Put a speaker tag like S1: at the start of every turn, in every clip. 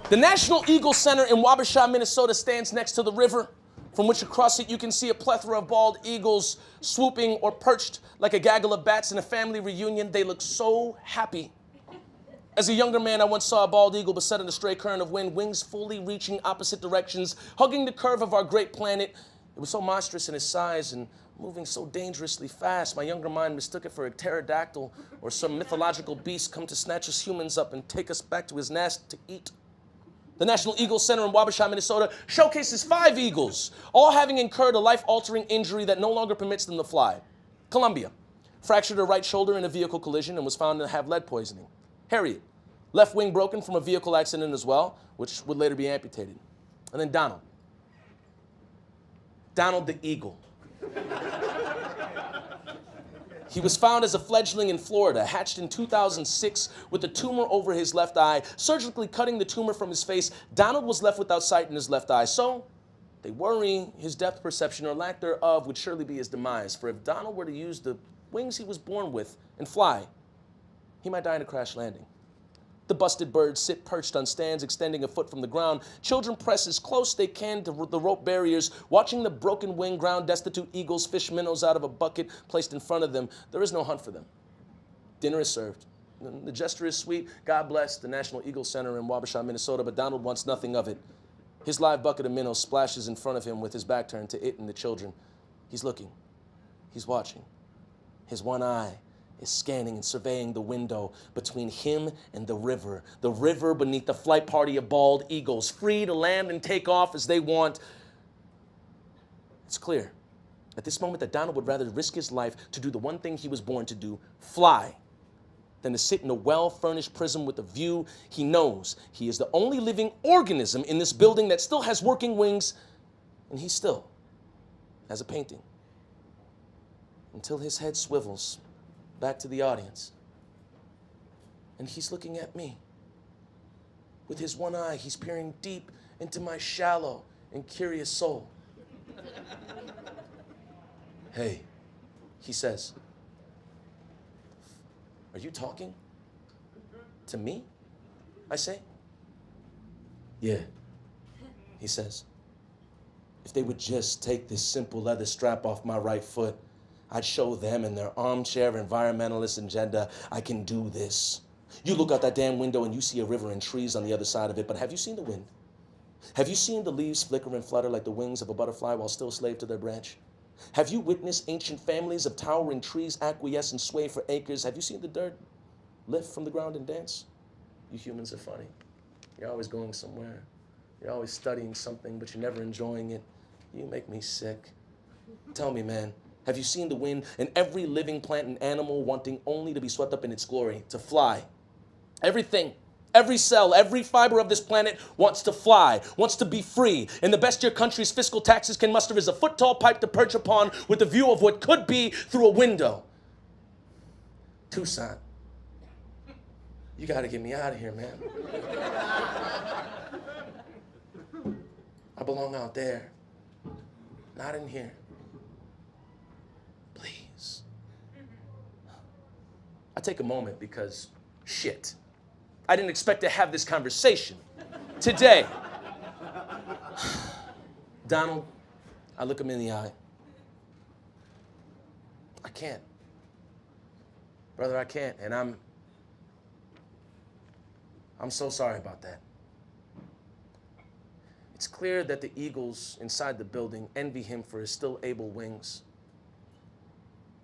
S1: The National Eagle Center in Wabasha, Minnesota stands next to the river, from which across it you can see a plethora of bald eagles swooping or perched like a gaggle of bats in a family reunion. They look so happy. As a younger man, I once saw a bald eagle beset in a stray current of wind, wings fully reaching opposite directions, hugging the curve of our great planet. It was so monstrous in its size and moving so dangerously fast. My younger mind mistook it for a pterodactyl or some mythological beast come to snatch us humans up and take us back to his nest to eat. The National Eagle Center in Wabasha, Minnesota showcases 5 eagles, all having incurred a life-altering injury that no longer permits them to fly. Columbia fractured her right shoulder in a vehicle collision and was found to have lead poisoning. Harriet, left wing broken from a vehicle accident as well, which would later be amputated. And then Donald. Donald the Eagle. He was found as a fledgling in Florida, hatched in 2006 with a tumor over his left eye. Surgically cutting the tumor from his face, Donald was left without sight in his left eye. So they worry his depth perception or lack thereof would surely be his demise. For if Donald were to use the wings he was born with and fly, he might die in a crash landing. The busted birds sit perched on stands extending a foot from the ground. Children press as close they can to the rope barriers, watching the broken wing ground destitute eagles fish minnows out of a bucket placed in front of them. There is no hunt for them. Dinner is served. The gesture is sweet. God bless the National Eagle Center in Wabasha, Minnesota, but Donald wants nothing of it. His live bucket of minnows splashes in front of him with his back turned to it and the children. He's looking. He's watching. His one eye is scanning and surveying the window between him and the river beneath the flight party of bald eagles, free to land and take off as they want. It's clear at this moment that Donald would rather risk his life to do the one thing he was born to do, fly, than to sit in a well-furnished prison with a view. He knows he is the only living organism in this building that still has working wings, and he still has a painting. Until his head swivels back to the audience. And he's looking at me. With his one eye, he's peering deep into my shallow and curious soul. Hey, he says, are you talking to me? I say. Yeah, he says. If they would just take this simple leather strap off my right foot, I'd show them and their armchair environmentalist agenda I can do this. You look out that damn window and you see a river and trees on the other side of it, but have you seen the wind? Have you seen the leaves flicker and flutter like the wings of a butterfly while still slave to their branch? Have you witnessed ancient families of towering trees acquiesce and sway for acres? Have you seen the dirt lift from the ground and dance? You humans are funny. You're always going somewhere. You're always studying something, but you're never enjoying it. You make me sick. Tell me, man, have you seen the wind and every living plant and animal wanting only to be swept up in its glory, to fly? Everything, every cell, every fiber of this planet wants to fly, wants to be free. And the best your country's fiscal taxes can muster is a foot-tall pipe to perch upon with the view of what could be through a window. Toussaint, you gotta get me out of here, man. I belong out there, not in here. Please. I take a moment because, shit, I didn't expect to have this conversation today. Donald, I look him in the eye. I can't. Brother, I can't, and I'm so sorry about that. It's clear that the eagles inside the building envy him for his still able wings.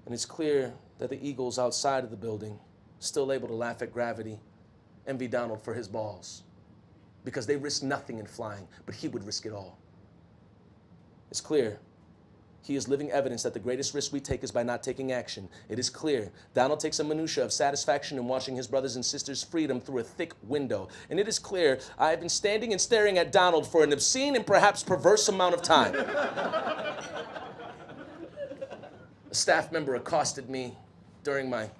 S1: And it's clear that the eagles outside of the building, still able to laugh at gravity, envy Donald for his balls. Because they risk nothing in flying, but he would risk it all. It's clear he is living evidence that the greatest risk we take is by not taking action. It is clear Donald takes a minutia of satisfaction in watching his brothers and sisters' freedom through a thick window. And it is clear I have been standing and staring at Donald for an obscene and perhaps perverse amount of time. A staff member accosted me during my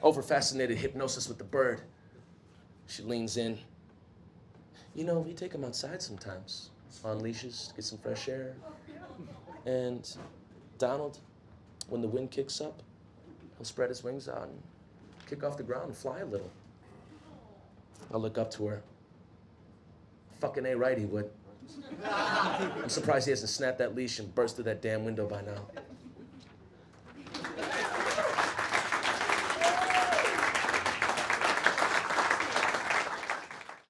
S1: over-fascinated hypnosis with the bird. She leans in. You know, we take him outside sometimes, on leashes, to get some fresh air. And Donald, when the wind kicks up, he'll spread his wings out and kick off the ground and fly a little. I look up to her. Fucking A right he would. I'm surprised he hasn't snapped that leash and burst through that damn window by now.